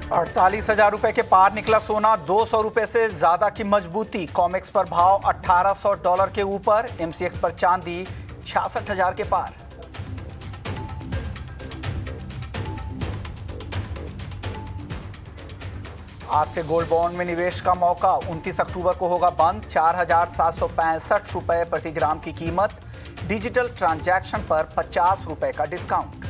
48,000 रुपए के पार निकला सोना, 200 रुपए से ज्यादा की मजबूती। कॉमेक्स पर भाव $1,800 के ऊपर। एमसीएक्स पर चांदी 66,000 के पार। आज से गोल्ड बॉन्ड में निवेश का मौका। 29 अक्टूबर को होगा बंद। 4,765 रुपए प्रति ग्राम की कीमत। डिजिटल ट्रांजैक्शन पर 50 रुपए का डिस्काउंट।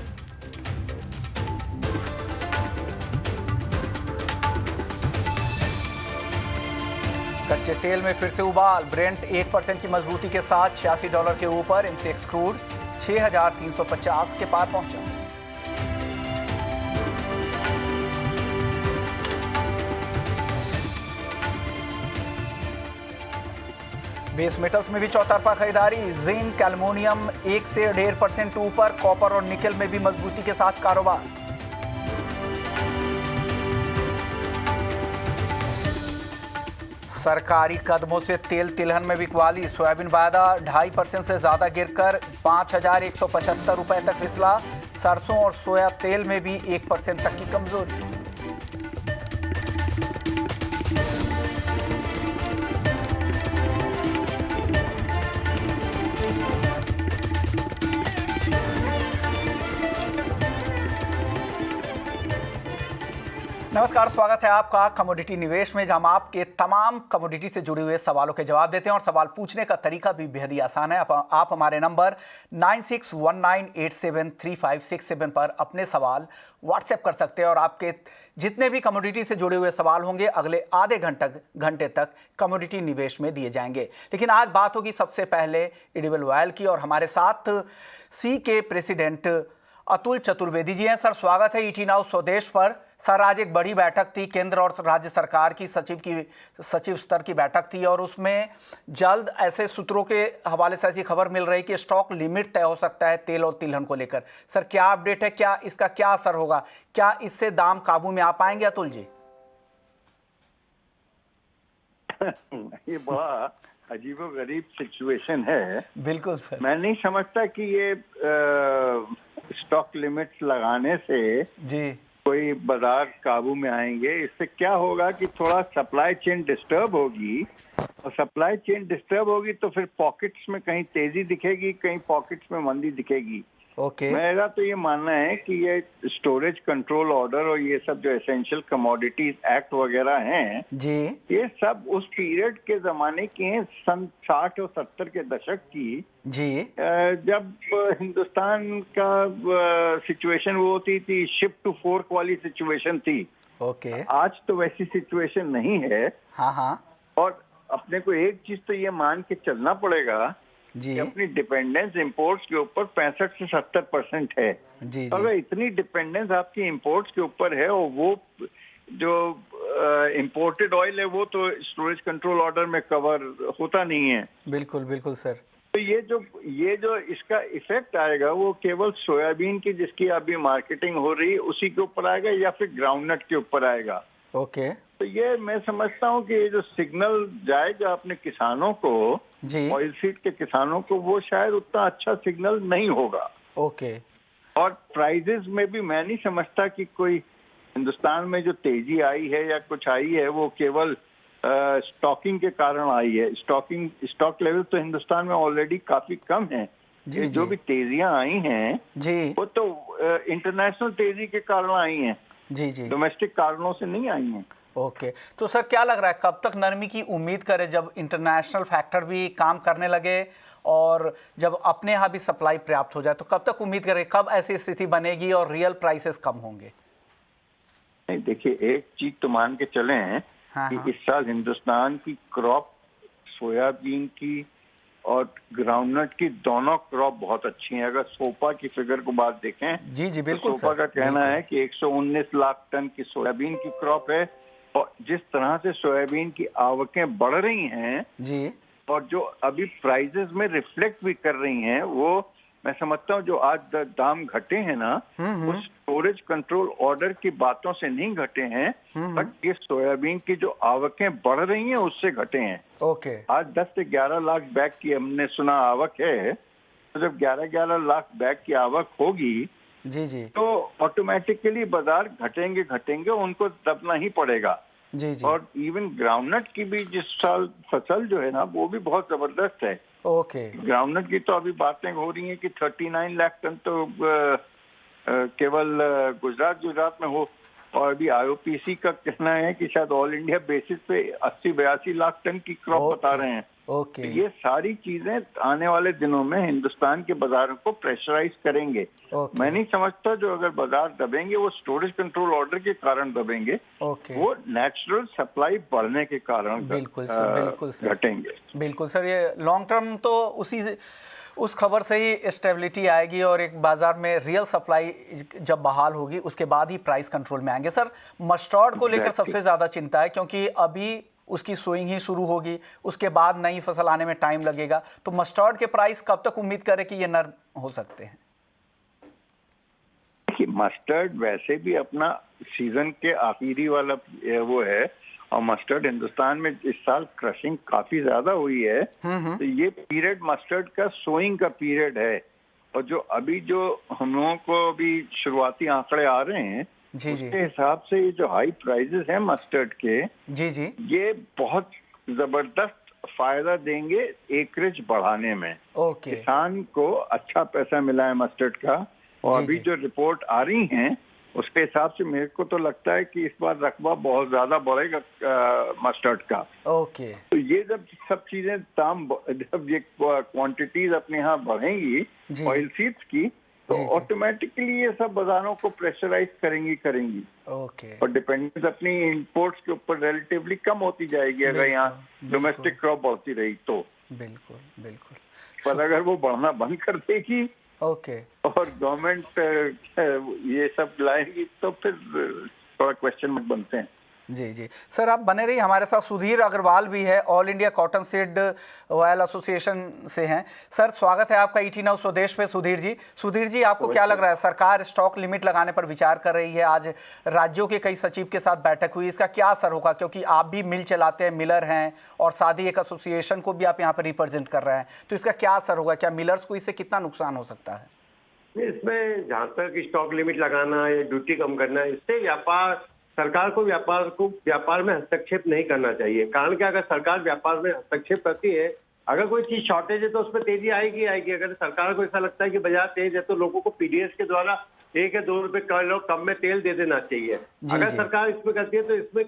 कच्चे तेल में फिर से उबाल। ब्रेंट 1% की मजबूती के साथ $86 के ऊपर। एमसीएक्स क्रूड 6,350 के पार पहुंचा। बेस मेटल्स में भी चौतरफा खरीदारी। जिंक, एल्युमिनियम 1 से 1.5% ऊपर। कॉपर और निकल में भी मजबूती के साथ कारोबार। सरकारी कदमों से तेल तिलहन में बिकवाली। सोयाबीन वायदा 2.5% से ज्यादा गिरकर 5,175 रुपए तक फिसला। सरसों और सोया तेल में भी 1% तक की कमजोरी। नमस्कार, स्वागत है आपका कमोडिटी निवेश में, जहां हम आपके तमाम कमोडिटी से जुड़े हुए सवालों के जवाब देते हैं और सवाल पूछने का तरीका भी बेहद ही आसान है। आप हमारे नंबर 9619873567 पर अपने सवाल व्हाट्सएप कर सकते हैं और आपके जितने भी कमोडिटी से जुड़े हुए सवाल होंगे अगले आधे घंटे तक कमोडिटी निवेश में दिए जाएंगे। लेकिन आज बात होगी सबसे पहले एडिबल ऑयल की और हमारे साथ सी के प्रेसिडेंट अतुल चतुर्वेदी जी हैं। सर, स्वागत है ईटी नाउ स्वदेश पर। सर, आज एक बड़ी बैठक थी, केंद्र और राज्य सरकार की सचिव स्तर की बैठक थी और उसमें जल्द ऐसे सूत्रों के हवाले से ऐसी खबर मिल रही कि स्टॉक लिमिट तय हो सकता है तेल और तिलहन को लेकर। सर, क्या अपडेट है? क्या इसका क्या असर होगा? क्या इससे दाम काबू में आ पाएंगे अतुल जी? ये बड़ा अजीबोगरीब सिचुएशन है। बिल्कुल सर। मैं नहीं समझता कि ये स्टॉक लिमिट्स लगाने से जी कोई बाजार काबू में आएंगे। इससे क्या होगा कि थोड़ा सप्लाई चेन डिस्टर्ब होगी और सप्लाई चेन डिस्टर्ब होगी तो फिर पॉकेट्स में कहीं तेजी दिखेगी, कहीं पॉकेट्स में मंदी दिखेगी। ओके। मेरा तो ये मानना है कि ये स्टोरेज कंट्रोल ऑर्डर और ये सब जो एसेंशियल कमोडिटीज एक्ट वगैरह हैं जी, ये सब उस पीरियड के जमाने के हैं, सन 60 और 70 के दशक की, जी जब हिंदुस्तान का सिचुएशन वो होती थी शिप टू फोर्क वाली सिचुएशन थी। ओके। आज तो वैसी सिचुएशन नहीं है। हाँ हाँ और अपने को एक चीज तो ये मान के चलना पड़ेगा जी कि अपनी डिपेंडेंस इंपोर्ट्स के ऊपर 65 से 70% है। जी तो अगर इतनी डिपेंडेंस आपकी इंपोर्ट्स के ऊपर है और वो जो इंपोर्टेड ऑयल है वो तो स्टोरेज कंट्रोल ऑर्डर में कवर होता नहीं है। बिल्कुल बिल्कुल सर। तो ये जो इसका इफेक्ट आएगा वो केवल सोयाबीन की जिसकी अभी मार्केटिंग हो रही है उसी के ऊपर आएगा या फिर ग्राउंडनट के ऊपर आएगा। ओके तो ये मैं समझता हूँ कि ये जो सिग्नल जाएगा अपने किसानों को, जी। ऑयल सीड के किसानों को, वो शायद उतना अच्छा सिग्नल नहीं होगा। ओके। और प्राइजेस में भी मैं नहीं समझता कि कोई हिंदुस्तान में जो तेजी आई है या कुछ आई है वो केवल स्टॉकिंग के कारण आई है। स्टॉक लेवल तो हिंदुस्तान में ऑलरेडी काफी कम है। जी जो भी तेजियां आई हैं जी वो तो इंटरनेशनल तेजी के कारण आई हैं, जी जी। डोमेस्टिक कारणों से नहीं आई हैं। ओके, तो सर क्या लग रहा है कब तक नरमी की उम्मीद करें, जब इंटरनेशनल फैक्टर भी काम करने लगे और जब अपने यहाँ भी सप्लाई पर्याप्त हो जाए, तो कब तक उम्मीद करें, कब ऐसी स्थिति बनेगी और रियल प्राइसेस कम होंगे? नहीं, देखिए, एक चीज तो मान के चले हैं हाँ, कि हाँ। इस साल हिंदुस्तान की क्रॉप, सोयाबीन की और ग्राउंडनट की दोनों क्रॉप बहुत अच्छी हैं। अगर सोपा की फिगर को बात देखें जी जी बिल्कुल तो सोपा सर, का कहना बिल्कुल। है कि 119 लाख टन की सोयाबीन की क्रॉप है और जिस तरह से सोयाबीन की आवकें बढ़ रही हैं जी और जो अभी प्राइजेस में रिफ्लेक्ट भी कर रही हैं, वो मैं समझता हूँ जो आज दाम घटे हैं ना, उस स्टोरेज कंट्रोल ऑर्डर की बातों से नहीं घटे हैं, बट ये सोयाबीन की जो आवकें बढ़ रही हैं उससे घटे हैं। ओके। आज 10 से 11 लाख बैग की हमने सुना आवक है, तो जब 11-11 लाख बैग की आवक होगी जी जी तो ऑटोमेटिकली बाजार घटेंगे घटेंगे, उनको दबना ही पड़ेगा। जी जी। और इवन ग्राउंडनट की भी जिस साल फसल जो है ना वो भी बहुत जबरदस्त है। ओके। ग्राउंडनट की तो अभी बातें हो रही हैं कि 39 लाख टन तो केवल गुजरात में हो, और अभी आईओपीसी का कहना है कि शायद ऑल इंडिया बेसिस पे 80-82 लाख टन की क्रॉप बता ओके रहे हैं। ओके तो ये सारी चीजें आने वाले दिनों में हिंदुस्तान के बाजारों को प्रेशराइज करेंगे। ओके मैं नहीं समझता जो अगर बाजार दबेंगे वो स्टोरेज कंट्रोल ऑर्डर के कारण दबेंगे, ओके। वो नेचुरल सप्लाई बढ़ने के कारण बिल्कुल सर, बिल्कुल सर, घटेंगे। बिल्कुल सर। ये लॉन्ग टर्म तो उस खबर से ही स्टेबिलिटी आएगी और एक बाजार में रियल सप्लाई जब बहाल होगी उसके बाद ही प्राइस कंट्रोल में आएंगे। सर, मस्टर्ड को लेकर सबसे ज़्यादा चिंता है क्योंकि अभी उसकी सोइंग ही शुरू होगी, उसके बाद नई फसल आने में टाइम लगेगा। तो मस्टर्ड के प्राइस कब तक उम्मीद करें कि ये नर्म हो सकते हैं? मस्टर्ड वैसे भी अपना सीजन के आखिरी वाला वो है, और मस्टर्ड हिंदुस्तान में इस साल क्रशिंग काफी ज्यादा हुई है। तो ये पीरियड मस्टर्ड का सोइंग का पीरियड है, और जो अभी जो हम लोगों को अभी शुरुआती आंकड़े आ रहे हैं जी जी उसके हिसाब से ये जो हाई प्राइसेस हैं मस्टर्ड के, जी जी। ये बहुत जबरदस्त फायदा देंगे एकरेज बढ़ाने में। ओके। किसान को अच्छा पैसा मिला है मस्टर्ड का, और जी अभी जी जो रिपोर्ट आ रही हैं उसके हिसाब से मेरे को तो लगता है कि इस बार रकबा बहुत ज्यादा बढ़ेगा मस्टर्ड का। ओके। तो ये जब सब चीजें जब ये क्वांटिटीज अपने यहाँ बढ़ेंगी जी ऑयल सीड्स की, तो जी जी। ऑटोमेटिकली ये सब बाजारों को प्रेशराइज करेंगी ओके। और डिपेंडेंस अपनी इंपोर्ट्स के ऊपर रिलेटिवली कम होती जाएगी अगर यहाँ बिल्कुल डोमेस्टिक क्रॉप बढ़ती रही तो। बिल्कुल बिल्कुल। पर अगर वो बढ़ना बंद कर देगी ओके। और गवर्नमेंट ये सब लाएगी तो फिर थोड़ा क्वेश्चन मार्क बनते हैं। जी जी सर, आप बने रहिए। हमारे साथ सुधीर अग्रवाल भी है, all India cotton seed oil association से हैं। सर, स्वागत है आपका ईटी नाउ स्वदेश पे। सुधीर जी, आपको क्या लग रहा है? सरकार स्टॉक लिमिट लगाने पर विचार कर रही है, आज राज्यों के कई सचिव के साथ बैठक हुई, इसका क्या असर होगा? क्योंकि आप भी मिल चलाते हैं, मिलर हैं, और साथ ही एक एसोसिएशन को भी आप यहाँ पर रिप्रेजेंट कर रहे हैं, तो इसका क्या असर होगा? क्या मिलर्स को इससे कितना नुकसान हो सकता है? इसमें जहाँ तक स्टॉक लिमिट लगाना या ड्यूटी कम करना, इससे सरकार को व्यापार में हस्तक्षेप नहीं करना चाहिए। कारण कि अगर सरकार व्यापार में हस्तक्षेप करती है, अगर कोई चीज शॉर्टेज है तो उसमें तेजी आएगी। अगर सरकार को ऐसा लगता है कि बाजार तेज है तो लोगों को पीडीएस के द्वारा 1 या 2 रुपए किलो कम में तेल दे देना चाहिए। अगर सरकार इसमें करती है तो इसमें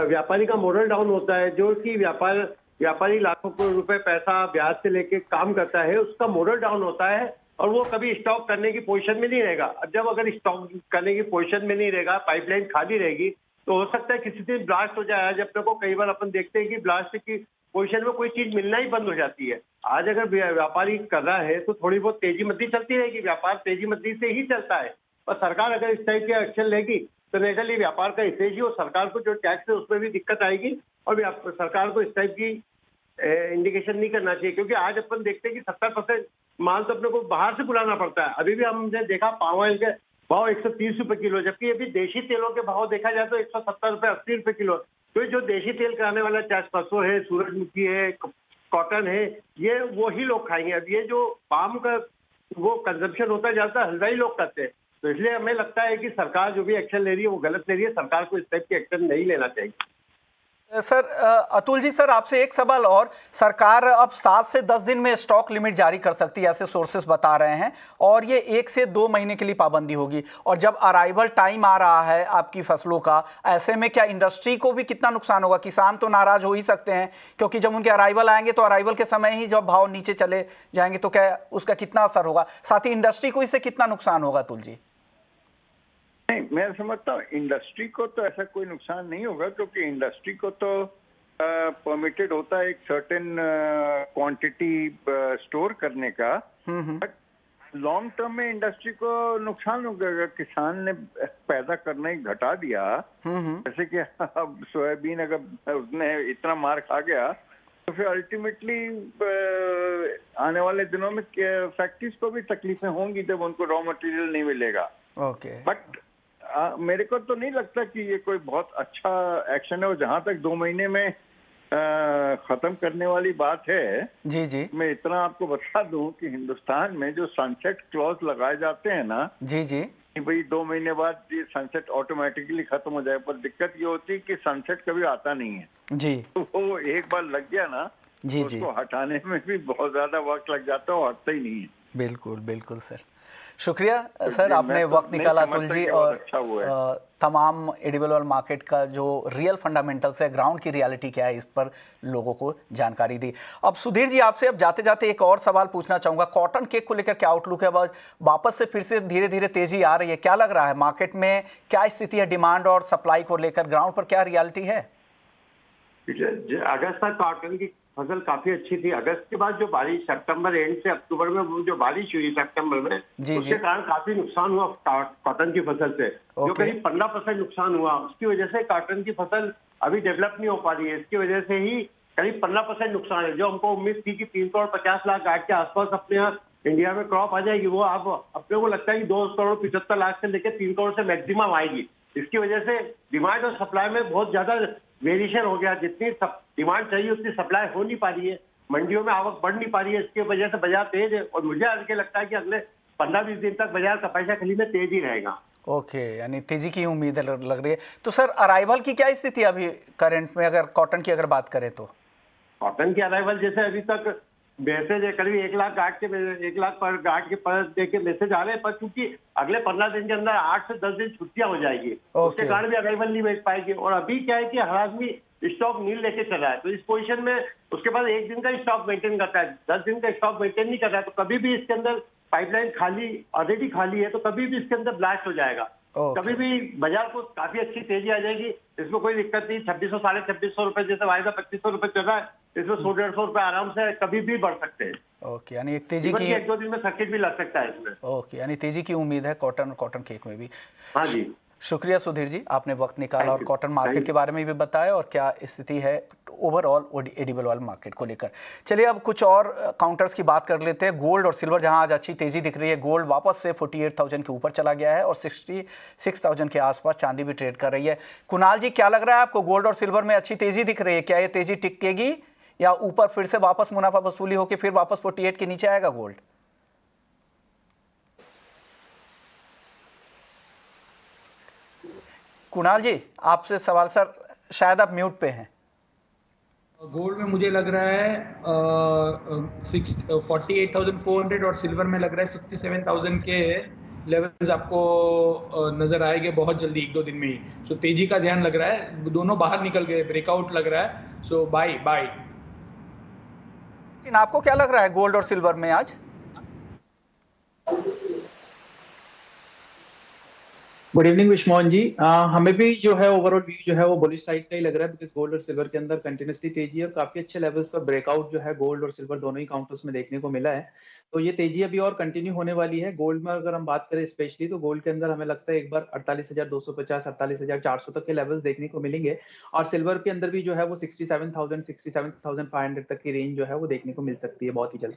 व्यापारी का मोरल डाउन होता है। जो कि व्यापारी लाखों करोड़ रुपए पैसा ब्याज से लेके काम करता है, उसका मोरल डाउन होता है और वो कभी स्टॉक करने की पोजीशन में नहीं रहेगा। जब अगर स्टॉक करने की पोजीशन में नहीं रहेगा, पाइपलाइन खाली रहेगी, तो हो सकता है किसी दिन ब्लास्ट हो जाए। आज अपने को कई बार अपन देखते हैं कि ब्लास्ट की पोजीशन में कोई चीज मिलना ही बंद हो जाती है। आज अगर व्यापारी कर रहा है तो थोड़ी बहुत तेजी मंदी चलती रहेगी, व्यापार तेजी मंदी से ही चलता है। और सरकार अगर इस टाइप के एक्शन लेगी तो नेचुरली व्यापार का हिस्से ही, और सरकार को जो टैक्स है उसमें भी दिक्कत आएगी, और सरकार को इस टाइप की इंडिकेशन नहीं करना चाहिए। क्योंकि आज अपन देखते हैं कि 70% माल तो अपने को बाहर से बुलाना पड़ता है। अभी भी हमने देखा पाम ऑयल के भाव 130 रुपए किलो, जबकि अभी देशी तेलों के भाव देखा जाए तो 170 रुपए 80 रुपए किलो। तो जो देशी तेल कराने वाला चाहे सरसों है, सूरजमुखी है, कॉटन है, ये वो ही लोग खाएंगे। अब ये जो पाम का वो कंजम्पशन होता जाता है, हलवाई लोग करते हैं। तो इसलिए हमें लगता है कि सरकार जो भी एक्शन ले रही है वो गलत ले रही है। सरकार को इस टाइप के एक्शन नहीं लेना चाहिए। सर, अतुल जी, सर आपसे एक सवाल और। सरकार अब 7 से 10 दिन में स्टॉक लिमिट जारी कर सकती है, ऐसे सोर्सेस बता रहे हैं, और ये 1 से 2 महीने के लिए पाबंदी होगी। और जब अराइवल टाइम आ रहा है आपकी फसलों का, ऐसे में क्या इंडस्ट्री को भी कितना नुकसान होगा? किसान तो नाराज हो ही सकते हैं, क्योंकि जब उनके अराइवल आएंगे तो अराइवल के समय ही जब भाव नीचे चले जाएंगे तो क्या उसका कितना असर होगा? साथ ही इंडस्ट्री को इससे कितना नुकसान होगा अतुल जी? नहीं, मैं समझता हूँ इंडस्ट्री को तो ऐसा कोई नुकसान नहीं होगा, क्योंकि इंडस्ट्री को तो परमिटेड होता है एक सर्टेन क्वांटिटी स्टोर करने का। बट लॉन्ग टर्म में इंडस्ट्री को नुकसान होगा। किसान ने पैदा करना ही घटा दिया, जैसे कि अब सोयाबीन अगर उसने इतना मार खा गया तो फिर अल्टीमेटली आने वाले दिनों में फैक्ट्रीज को भी तकलीफें होंगी जब उनको रॉ मटेरियल नहीं मिलेगा। ओके। बट मेरे को तो नहीं लगता कि ये कोई बहुत अच्छा एक्शन है। और जहां तक 2 महीने में खत्म करने वाली बात है। जी जी मैं इतना आपको बता दूं कि हिंदुस्तान में जो सनसेट क्लॉज लगाए जाते हैं ना, जी जी कि भाई 2 महीने बाद ये सनसेट ऑटोमेटिकली खत्म हो जाए, पर दिक्कत ये होती है कि सनसेट कभी आता नहीं है। जी तो वो एक बार लग गया ना, जी तो जी उसको हटाने में भी बहुत ज्यादा वक्त लग जाता है और हटता ही नहीं है। बिल्कुल बिल्कुल सर, शुक्रिया तो सर, ये आपने मैं तो वक्त नहीं निकाला अतुल समझता जी, कि बहुत और अच्छा हुआ है। तमाम एडिबल ऑयल मार्केट का जो रियल फंडामेंटल्स है, ग्राउंड की रियलिटी क्या है, इस पर लोगों को जानकारी दी। अब सुधीर जी, आपसे अब जाते जाते एक और सवाल पूछना चाहूँगा, कॉटन केक को लेकर क्या आउटलुक है? वापस से फिर से धीरे धीरे तेजी आ रही है, क्या लग रहा है मार्केट में, क्या स्थिति है डिमांड और सप्लाई को लेकर, ग्राउंड पर क्या रियलिटी है? अगस्त तक कॉटन की फसल काफी अच्छी थी। अगस्त के बाद जो बारिश, सितंबर एंड से अक्टूबर में वो जो बारिश हुई सितंबर में, जी, उसके जी। कारण काफी नुकसान हुआ कॉटन की फसल से, जो ओके। करीब 15% नुकसान हुआ। उसकी वजह से कॉटन की फसल अभी डेवलप नहीं हो पा रही है। इसकी वजह से ही करीब 15% नुकसान है। जो हमको उम्मीद थी कि 3 करोड़ 50 लाख गांठ के आसपास अपने यहाँ इंडिया में क्रॉप आ जाएगी, वो अब अपने को लगता है कि 2 करोड़ 75 लाख से लेकर 3 करोड़ से मैक्सिमम आएगी। इसकी वजह से डिमांड और सप्लाई में बहुत ज्यादा वेरिएशन हो गया। जितनी डिमांड चाहिए उतनी सप्लाई हो नहीं पा रही है, मंडियों में आवक बढ़ नहीं पा रही है। इसकी वजह से बाजार तेज है और मुझे आगे लगता है कि अगले 15-20 दिन तक बाजार कपासिया खली में तेज ही रहेगा। ओके, यानी तेजी की उम्मीद है, लग रही है। तो सर अराइवल की क्या स्थिति है अभी करंट में, अगर कॉटन की अगर बात करें तो? कॉटन की अराइवल जैसे अभी तक मैसेज है, करीब 1 लाख गांठ के 1 लाख पर गांठ के पर दे के मैसेज आ रहे हैं, पर क्योंकि अगले 15 दिन के अंदर 8 से 10 दिन छुट्टियां हो जाएगी, उसके कारण भी अराइवल नहीं मिल पाएगी। और अभी क्या है कि हर आदमी स्टॉक नील लेके चल रहा है, तो इस पोजीशन में उसके पास 1 दिन का स्टॉक मेंटेन करता है, 10 दिन का स्टॉक मेंटेन नहीं कर रहा है, तो कभी भी इसके अंदर पाइपलाइन खाली ऑलरेडी खाली है, तो कभी भी इसके अंदर ब्लास्ट हो जाएगा। कभी भी बाजार को काफी अच्छी तेजी आ जाएगी, इसमें कोई दिक्कत नहीं। 2600 साढ़े 2600 रुपए जैसे वायदा 2500 रुपए चल रहा है, इसमें 100-150 रुपए आराम से कभी भी बढ़ सकते हैं। ओके, यानी एक तेजी की 1-2 दिन में सर्किट भी लग सकता है इसमें। ओके, यानी तेजी की उम्मीद है कॉटन केक में भी। हाँ जी, शुक्रिया सुधीर जी, आपने वक्त निकाला और Thank you. Cotton market Thank के बारे में भी बताया और क्या स्थिति है ओवरऑल एडिबल ऑयल मार्केट को लेकर। चलिए अब कुछ और काउंटर्स की बात कर लेते हैं। गोल्ड और सिल्वर, जहां आज अच्छी तेजी दिख रही है, गोल्ड वापस से 48,000 के ऊपर चला गया है और 66,000 के आसपास चांदी भी ट्रेड कर रही है। कुणाल जी, क्या लग रहा है आपको, गोल्ड और सिल्वर में अच्छी तेजी दिख रही है, क्या ये तेजी टिकेगी या ऊपर फिर से वापस मुनाफा वसूली होकर फिर वापस 48 के नीचे आएगा गोल्ड? कुणाल जी, आपसे सवाल सर, शायद आप म्यूट पे हैं। गोल्ड में मुझे लग रहा है 48,400 और सिल्वर में लग रहा है 67,000 के लेवल्स आपको नजर आएंगे बहुत जल्दी, 1-2 दिन में ही। सो तेजी का ध्यान लग रहा है, दोनों बाहर निकल गए, ब्रेकआउट लग रहा है, सो बाय। आपको क्या लग रहा है गोल्ड और सिल्वर में आज? गुड इवनिंग विश्मोहन जी। हमें भी जो है ओवरऑल व्यू जो है वो बुलिश साइड का ही लग रहा है, बिकॉज गोल्ड और सिल्वर के अंदर कंटिन्यूसली तेजी है और काफी अच्छे लेवल्स पर ब्रेकआउट जो है गोल्ड और सिल्वर दोनों ही काउंटर्स में देखने को मिला है। तो ये तेजी अभी और कंटिन्यू होने वाली है। गोल्ड में अगर हम बात करें स्पेशली, तो गोल्ड के अंदर हमें लगता है एक बार 48,250 48,400 तक के लेवल्स देखने को मिलेंगे और सिल्वर के अंदर भी जो है वो 67,000 67,500 तक की रेंज जो है वो देखने को मिल सकती है बहुत ही जल्द।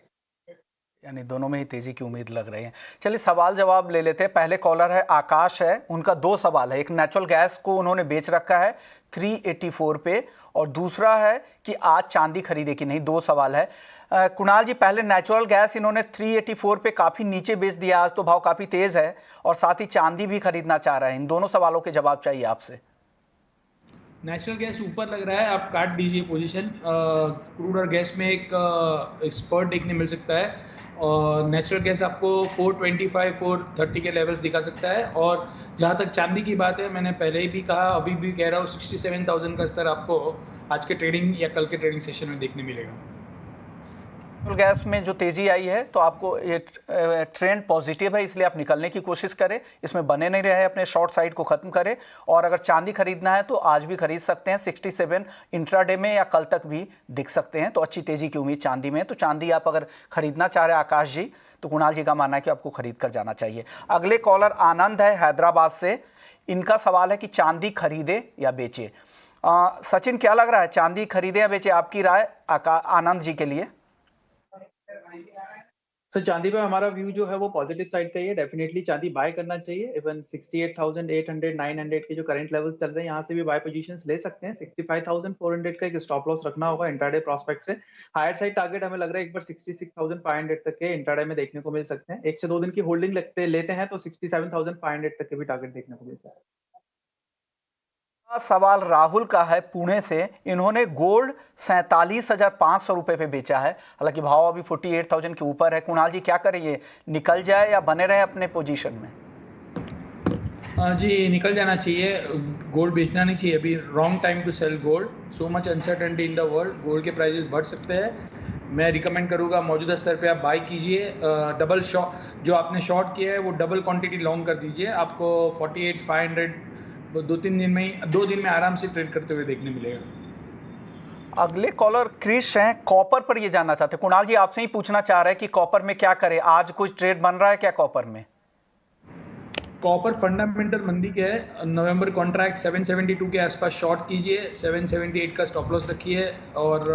यानी दोनों में ही तेजी की उम्मीद लग रही है। चलिए सवाल जवाब ले लेते हैं। पहले कॉलर है आकाश है, उनका 2 सवाल है। एक, नेचुरल गैस को उन्होंने बेच रखा है 384 पे, और दूसरा है कि आज चांदी खरीदे कि नहीं। 2 सवाल है। कुणाल जी, पहले नेचुरल गैस इन्होंने 384 पे काफ़ी नीचे बेच दिया, आज तो भाव काफ़ी तेज़ है, और साथ ही चांदी भी खरीदना चाह रहा है। इन दोनों सवालों के जवाब चाहिए आपसे। नेचुरल गैस ऊपर लग रहा है, आप काट दीजिए पोजीशन। क्रूड और गैस में एक स्पर्ट देखने मिल सकता है, और नेचुरल गैस आपको 425 430 के लेवल्स दिखा सकता है। और जहाँ तक चांदी की बात है, मैंने पहले ही भी कहा, अभी भी कह रहा हूँ, 67,000 का स्तर आपको आज के ट्रेडिंग या कल के ट्रेडिंग सेशन में देखने मिलेगा। गैस में जो तेजी आई है, तो आपको ये ट्रेंड पॉजिटिव है, इसलिए आप निकलने की कोशिश करें, इसमें बने नहीं रहे, अपने शॉर्ट साइड को खत्म करें। और अगर चांदी खरीदना है तो आज भी खरीद सकते हैं, 67 इंट्राडे में या कल तक भी दिख सकते हैं। तो अच्छी तेजी की उम्मीद चांदी में। तो चांदी आप अगर खरीदना चाह रहे हैं आकाश जी, तो कुणाल जी का मानना है कि आपको खरीद कर जाना चाहिए। अगले कॉलर आनंद है हैदराबाद से, इनका सवाल है कि चांदी खरीदे या बेचे। सचिन, क्या लग रहा है, चांदी खरीदे या बेचे, आपकी राय आनंद जी के लिए? सर चांदी पे हमारा व्यू जो है वो पॉजिटिव साइड का ही है। डेफिनेटली चांदी बाय करना चाहिए। इवन 68,800 900 के जो करंट लेवल्स चल रहे हैं यहाँ से भी बाय पोजीशंस ले सकते हैं। 65,400 का एक स्टॉप लॉस रखना होगा इंट्राडे प्रोस्पेक्ट से। हायर साइड टारगेट हमें लग रहा है एक बार 66,500 तक के इंट्राडे में देखने को मिल सकते हैं। 1 से 2 दिन की होल्डिंग लेते हैं तो 67,500 तक के भी टारगेट देखने को मिलता है। सवाल राहुल का है पुणे से। इन्होंने गोल्ड 47,500 रुपए पे बेचा है, हालांकि भाव अभी 48,000 के ऊपर है। कुणाल जी क्या करें, ये निकल जाए या बने रहे अपने पोजीशन में? जी निकल जाना चाहिए, गोल्ड बेचना नहीं चाहिए अभी। Wrong time to sell gold, so much uncertainty in the world, gold के प्राइसेस बढ़ सकते हैं। मैं रिकमेंड करूंगा मौजूदा स्तर पे आप बाई कीजिए। डबल शॉर्ट जो आपने शॉर्ट किया है वो डबल क्वांटिटी लॉन्ग कर दीजिए, आपको 48,500 2 दिन में आराम से ट्रेड करते हुए देखने मिलेगा। अगले कॉलर क्रिश हैं, कॉपर पर ये जानना चाहते हैं। कुणाल जी आपसे ही पूछना चाह रहे हैं कि कॉपर में क्या करें, आज कुछ ट्रेड बन रहा है क्या कॉपर में? कॉपर फंडामेंटल मंदी के है। नवंबर कॉन्ट्रैक्ट 772 के आसपास शॉर्ट कीजिए, 778 का स्टॉप लॉस रखिए और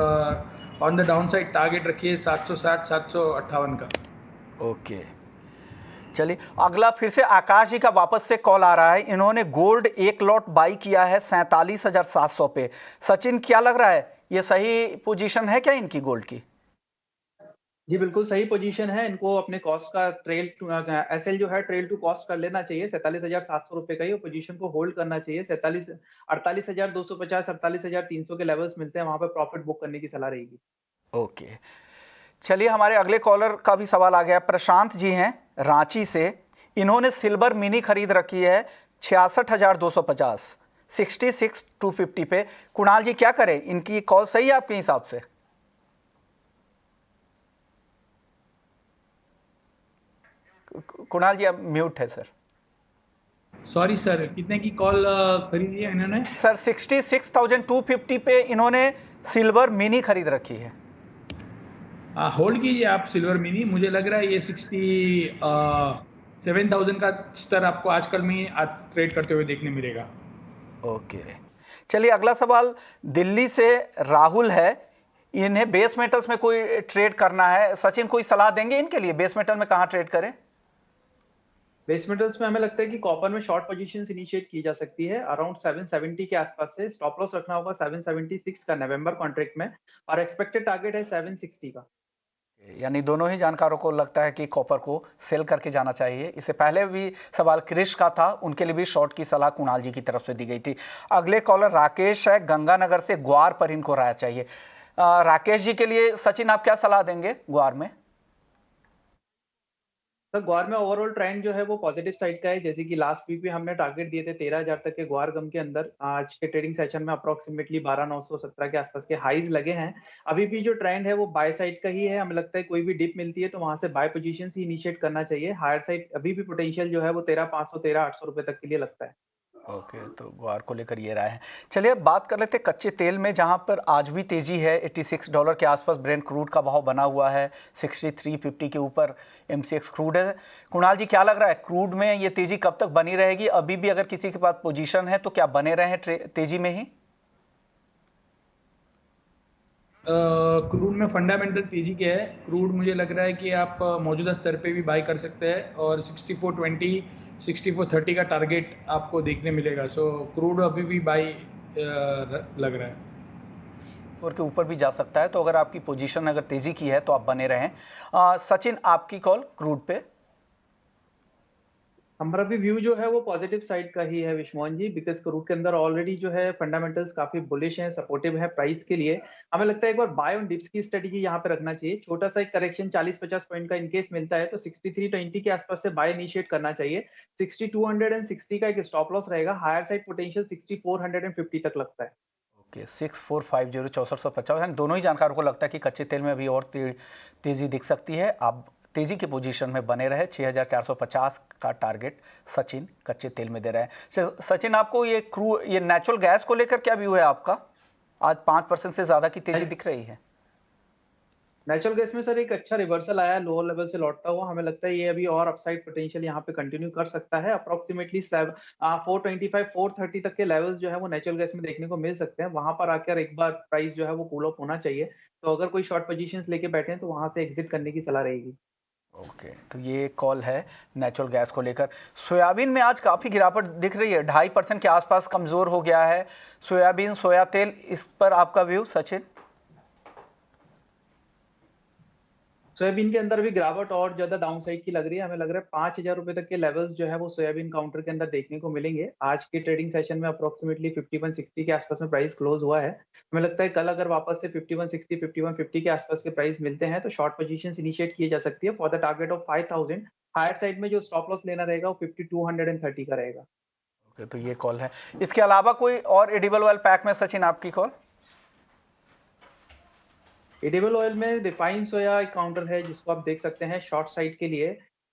on the down side target रखिए 760 758 का। ओके चलिए, अगला फिर से आकाश जी का वापस से कॉल आ रहा है। इन्होंने गोल्ड एक लॉट बाई किया है 47,700 पे। सचिन क्या लग रहा है, ये सही पोजीशन है क्या इनकी गोल्ड की? जी बिल्कुल सही पोजीशन है। इनको अपने कॉस्ट का ट्रेल टू एसएल जो है ट्रेल टू कॉस्ट कर लेना चाहिए। 47,700 रुपए का ही पोजीशन को होल्ड करना चाहिए। 48,250 48,300 के लेवल्स मिलते हैं, वहां पर प्रॉफिट बुक करने की सलाह रहेगी। ओके चलिए, हमारे अगले कॉलर का भी सवाल आ गया। प्रशांत जी हैं रांची से। इन्होंने सिल्वर मिनी खरीद रखी है 66,250 66,250 पे। कुणाल जी क्या करें, इनकी कॉल सही है आपके हिसाब से? कुणाल जी अब म्यूट है सर। सॉरी सर, कितने की कॉल खरीदी है इन्होंने? सर 66,250 पे इन्होंने सिल्वर मिनी खरीद रखी है। होल्ड कीजिए आप सिल्वर मिनी। मुझे लग रहा है ये 67,000 का स्तर आपको आजकल में ट्रेड करते हुए देखने मिलेगा। ओके चलिए, अगला सवाल दिल्ली से राहुल है। इन्हें बेस मेटल्स में कोई ट्रेड करना है। सचिन कोई सलाह देंगे इनके लिए, बेस मेटल में कहाँ ट्रेड करें? बेस मेटल्स में हमें लगता है कि कॉपर में शॉर्ट पोजीशंस इनिशिएट की जा सकती है अराउंड 770 के आसपास से। स्टॉप लॉस रखना होगा 776 का नवंबर कॉन्ट्रैक्ट में और एक्सपेक्टेड टारगेट है 760 का। यानी दोनों ही जानकारों को लगता है कि कॉपर को सेल करके जाना चाहिए। इससे पहले भी सवाल क्रिश का था, उनके लिए भी शॉर्ट की सलाह कुणाल जी की तरफ से दी गई थी। अगले कॉलर राकेश है गंगानगर से। ग्वार पर इनको राय चाहिए। राकेश जी के लिए सचिन आप क्या सलाह देंगे ग्वार में? तो ग्वार में ओवरऑल ट्रेंड जो है वो पॉजिटिव साइड का है। जैसे कि लास्ट वीक में हमने टारगेट दिए थे 13,000 तक के ग्वार गम के अंदर। आज के ट्रेडिंग सेशन में अप्रोक्सीमेटली 12,917 के आसपास के हाईज लगे हैं। अभी भी जो ट्रेंड है वो बाय साइड का ही है। हमें लगता है कोई भी डिप मिलती है तो वहां से बाय पोजीशन ही इनिशिएट करना चाहिए। हायर साइड अभी भी पोटेंशियल जो है वो 13,500 13,800 रुपए तक के लिए लगता है। ओके तो ग्वार को लेकर ये राय है। चलिए अब बात कर लेते हैं कच्चे तेल में, जहां पर आज भी तेजी है। $86 के आसपास ब्रेंट क्रूड का भाव बना हुआ है। 63.50 के ऊपर MCX क्रूड है। कुणाल जी क्या लग रहा है, क्रूड में ये तेजी कब तक बनी रहेगी? अभी भी अगर किसी के पास पोजीशन है तो क्या बने रहे तेजी में ही? क्रूड में फंडामेंटल तेजी क्या है? क्रूड मुझे लग रहा है कि आप मौजूदा स्तर पे भी बाई कर सकते हैं और 6420 6430 का टारगेट आपको देखने मिलेगा। सो क्रूड अभी भी बाई लग रहा है और के ऊपर भी जा सकता है। तो अगर आपकी पोजीशन अगर तेजी की है तो आप बने रहें। सचिन आपकी कॉल क्रूड पे? हमारा भी व्यू जो है वो पॉजिटिव साइड का ही है विश्वमोहन जी। बिकॉज क्रूड के अंदर ऑलरेडी जो है फंडामेंटल्स काफी बुलिश हैं, सपोर्टिव है प्राइस के लिए। हमें लगता है एक बार बाय ऑन डिप्स की स्ट्रेटजी यहाँ पे रखना चाहिए। छोटा सा एक करेक्शन 40-50 पॉइंट का इनकेस मिलता है तो 6320 के आसपास से बाय इनिशिएट करना चाहिए। 6260 का एक स्टॉप लॉस रहेगा। हायर साइड पोटेंशियल 6450 तक लगता है। ओके 6450 6450, यानी दोनों ही जानकारों को लगता है कि कच्चे तेल में अभी और तेजी दिख सकती है। आप तेजी के पोजीशन में बने रहे। 6450 का टारगेट सचिन कच्चे तेल में दे रहे हैं। सचिन आपको ये नेचुरल गैस को लेकर क्या व्यू है आपका? आज 5% से ज्यादा की तेजी दिख रही है। नेचुरल गैस में सर एक अच्छा रिवर्सल आया लोअर लेवल से लौटता हुआ। हमें लगता है ये अभी और अपसाइड पोटेंशियल यहाँ पे कंटिन्यू कर सकता है। अप्रोक्सीमेटली 425 430 तक के लेवल्स जो है वो नेचुरल गैस में देखने को मिल सकते हैं। वहां पर आकर एक बार प्राइस जो है वो कूल ऑफ होना चाहिए। तो अगर कोई शॉर्ट पोजीशंस लेके बैठे हैं तो वहां से एग्जिट करने की सलाह रहेगी। ओके, तो ये एक कॉल है नेचुरल गैस को लेकर। सोयाबीन में आज काफ़ी गिरावट दिख रही है, 2.5% के आसपास कमज़ोर हो गया है सोयाबीन, सोया तेल, इस पर आपका व्यू सचिन? सोयाबीन के अंदर भी गिरावट और ज्यादा डाउन साइड की लग रही है। हमें लग रहा है 5,000 रुपए तक के लेवल्स जो है वो सोयाबीन काउंटर के अंदर देखने को मिलेंगे। आज के ट्रेडिंग सेशन में अप्रोक्सीमेटली 5160 के आसपास में प्राइस क्लोज हुआ है। हमें लगता है कल अगर वापस से 5160 5150 के आसपास के प्राइस मिलते हैं तो शॉर्ट पोजीशंस इनिशिएट की जा सकती है for the target of 5000। Higher side में जो स्टॉप लॉस लेना रहेगा वो 5230 का रहेगा। ओके, तो ये कॉल है। इसके अलावा कोई और एडिबल ऑयल पैक में सचिन आपकी कॉल? एडिबल ऑयल में रिफाइन सोया एक काउंटर है जिसको आप देख सकते हैं शॉर्ट साइड के लिए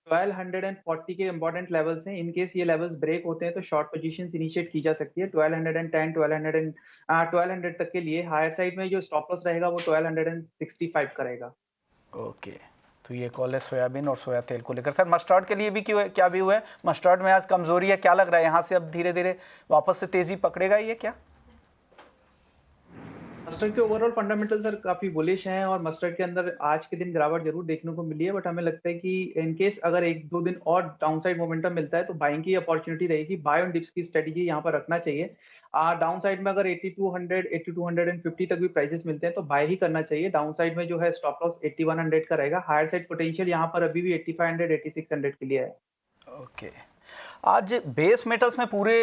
1240 के इंपॉर्टेंट लेवल्स हैं। इन केस ये लेवल्स ब्रेक होते हैं तो शॉर्ट पोजीशंस इनिशिएट की जा सकती है 1210 1200 तक के लिए। हायर साइड में जो स्टॉप लॉस रहेगा वो 1265 का रहेगा। ओके, तो ये कॉल है सोयाबीन और सोया तेल को लेकर। सर मस्टर्ड के लिए भी क्यों, क्या व्यू है? मस्टर्ड में आज कमजोरी है, क्या लग रहा है यहाँ से अब धीरे धीरे वापस से तेजी पकड़ेगा ये क्या? मस्टर्ड के ओवरऑल फंडामेंटल सर काफी बुलिश हैं और मस्टर्ड के अंदर आज के दिन गिरावट जरूर देखने को मिली है, बट हमें लगता है कि इन केस अगर 1-2 दिन और डाउनसाइड मोमेंटम मिलता है तो बाइंग की अपॉर्चुनिटी रहेगी। बाय ऑन डिप्स की स्ट्रेटजी यहाँ पर रखना चाहिए। डाउन साइड में अगर 8200 8250 तक भी प्राइसेस मिलते हैं तो बाय ही करना चाहिए। डाउन साइड में जो है स्टॉप लॉस 8100 का रहेगा। हायर साइड पोटेंशियल यहाँ पर अभी भी 8500 8600 के लिए है। ओके, आज बेस मेटल्स में पूरे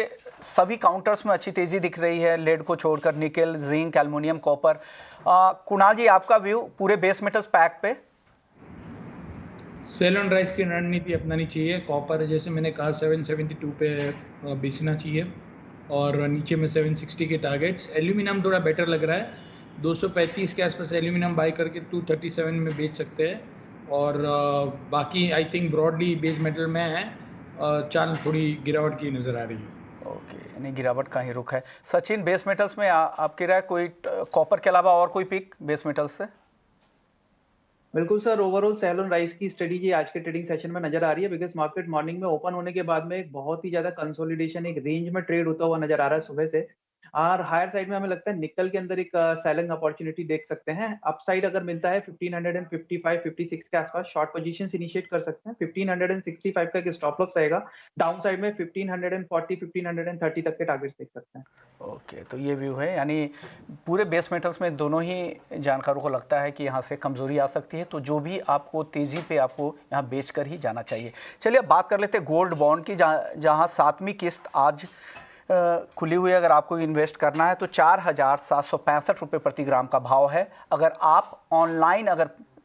सभी काउंटर्स में अच्छी तेजी दिख रही है, लेड को छोड़कर nickel, zinc, aluminium, copper. Kunal ji आपका व्यू पूरे बेस मेटल्स पैक पे? सेल ऑन राइज की रणनीति अपनानी चाहिए। कॉपर जैसे मैंने कहा 772 पे बेचना चाहिए और नीचे में 760 के टारगेट्स। एल्यूमिनियम थोड़ा बेटर लग रहा है, 235 के आसपास एल्यूमिनियम बाय करके 237 में बेच सकते हैं। और बाकी I think broadly base metal में है चाल थोड़ी गिरावट की नज़र आ रही है। ओके, यानी गिरावट का ही रुख है। सचिन बेस मेटल्स में आपकी राय, कोई कॉपर के अलावा और कोई पिक बेस मेटल्स से? बिल्कुल sir, overall sell on rise की स्ट्रेटजी आज के ट्रेडिंग सेशन में नजर आ रही है बिकॉज मार्केट मॉर्निंग में ओपन होने के बाद में एक बहुत ही ज्यादा कंसोलिडेशन एक रेंज में ट्रेड होता हुआ नजर आ रहा है सुबह से। और हायर साइड में हमें लगता है निकल के अंदर एक सेलिंग अपॉर्चुनिटी देख सकते हैं। अपसाइड अगर मिलता है 1555 56 के आसपास शॉर्ट पोजीशंस इनिशिएट कर सकते हैं। 1565 का एक स्टॉप लॉस रहेगा। डाउन साइड में 1540 1530 तक के टारगेट्स देख सकते हैं। ओके, तो ये व्यू है, यानी पूरे बेस मेटल्स में दोनों ही जानकारों को लगता है कि यहाँ से कमजोरी आ सकती है, तो जो भी आपको तेजी पे आपको यहाँ बेचकर ही जाना चाहिए। चलिए अब बात कर लेते हैं गोल्ड बॉन्ड की, जहाँ 7वीं किस्त आज खुली हुई है। अगर आपको इन्वेस्ट करना है तो 4,765 रुपये प्रति ग्राम का भाव है। अगर आप ऑनलाइन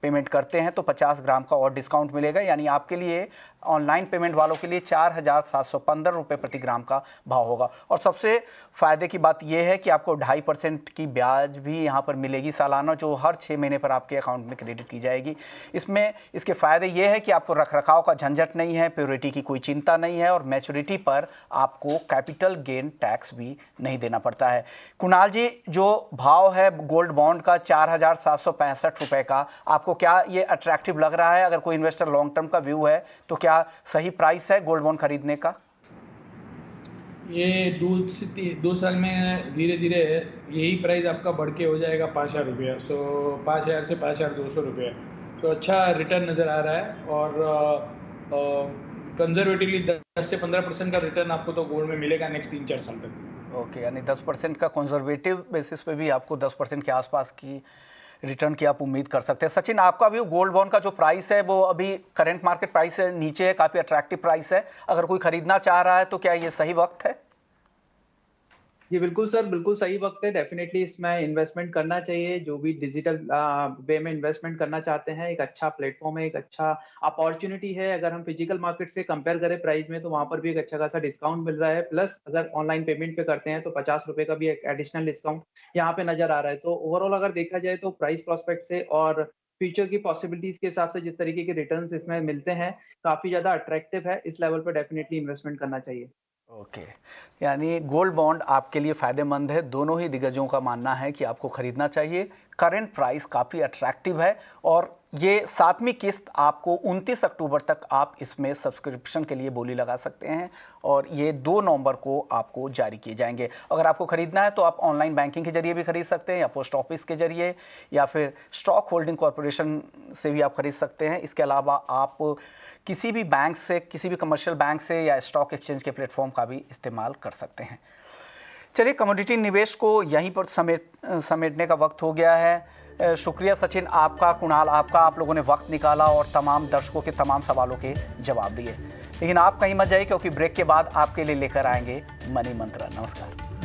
पेमेंट करते हैं तो 50 ग्राम का और डिस्काउंट मिलेगा, यानी आपके लिए ऑनलाइन पेमेंट वालों के लिए 4,715 रुपये प्रति ग्राम का भाव होगा। और सबसे फ़ायदे की बात यह है कि आपको 2.5% की ब्याज भी यहाँ पर मिलेगी सालाना, जो हर 6 महीने पर आपके अकाउंट में क्रेडिट की जाएगी। इसमें इसके फ़ायदे ये है कि आपको रखरखाव का झंझट नहीं है, प्योरिटी की कोई चिंता नहीं है और मैच्योरिटी पर आपको कैपिटल गेन टैक्स भी नहीं देना पड़ता है। कुणाल जी, जो भाव है गोल्ड बॉन्ड का 4,765 रुपये का, आपको क्या ये अट्रैक्टिव लग रहा है? अगर कोई इन्वेस्टर लॉन्ग टर्म का व्यू है तो क्या सही प्राइस है गोल्ड बॉन्ड खरीदने का? ये 2 साल में धीरे धीरे यही प्राइस आपका बढ़ के हो जाएगा 5,000 रुपया। सो 5,000 से 5,200 रुपया, तो अच्छा रिटर्न नज़र आ रहा है। और कंजर्वेटिवली 10 से 15% का रिटर्न आपको तो गोल्ड में मिलेगा नेक्स्ट 3-4 साल तक। ओके, यानी 10% का कंजर्वेटिव बेसिस पे भी आपको 10% के आसपास की रिटर्न की आप उम्मीद कर सकते हैं। सचिन, आपका भी गोल्ड बॉन्ड का जो प्राइस है वो अभी करंट मार्केट प्राइस से नीचे है, काफ़ी अट्रैक्टिव प्राइस है। अगर कोई खरीदना चाह रहा है तो क्या ये सही वक्त है? जी बिल्कुल सर, बिल्कुल सही वक्त है। डेफिनेटली इसमें इन्वेस्टमेंट करना चाहिए। जो भी डिजिटल वे में इन्वेस्टमेंट करना चाहते हैं, एक अच्छा प्लेटफॉर्म है, एक अच्छा अपॉर्चुनिटी है। अगर हम फिजिकल मार्केट से कंपेयर करें प्राइस में तो वहां पर भी एक अच्छा खासा डिस्काउंट मिल रहा है। प्लस अगर ऑनलाइन पेमेंट पे करते हैं तो 50 रुपए का भी एक एडिशनल डिस्काउंट यहाँ पे नजर आ रहा है। तो ओवरऑल अगर देखा जाए तो प्राइस प्रोस्पेक्ट से और फ्यूचर की पॉसिबिलिटीज के हिसाब से जिस तरीके के रिटर्न्स इसमें मिलते हैं, काफी ज्यादा अट्रैक्टिव है। इस लेवल पर डेफिनेटली इन्वेस्टमेंट करना चाहिए। ओके, यानी गोल्ड बॉन्ड आपके लिए फ़ायदेमंद है। दोनों ही दिग्गजों का मानना है कि आपको खरीदना चाहिए। करंट प्राइस काफ़ी अट्रैक्टिव है और ये 7वीं किस्त आपको 29 अक्टूबर तक आप इसमें सब्सक्रिप्शन के लिए बोली लगा सकते हैं और ये 2 नवंबर को आपको जारी किए जाएंगे। अगर आपको खरीदना है तो आप ऑनलाइन बैंकिंग के जरिए भी खरीद सकते हैं या पोस्ट ऑफिस के जरिए या फिर स्टॉक होल्डिंग कॉरपोरेशन से भी आप खरीद सकते हैं। इसके अलावा आप किसी भी बैंक से, किसी भी कमर्शियल बैंक से या स्टॉक एक्सचेंज के प्लेटफॉर्म का भी इस्तेमाल कर सकते हैं। चलिए, कमोडिटी निवेश को यहीं पर समेटने का वक्त हो गया है। शुक्रिया सचिन आपका, कुणाल आपका, आप लोगों ने वक्त निकाला और तमाम दर्शकों के तमाम सवालों के जवाब दिए। लेकिन आप कहीं मत जाइए क्योंकि ब्रेक के बाद आपके लिए लेकर आएंगे मनी मंत्र। नमस्कार।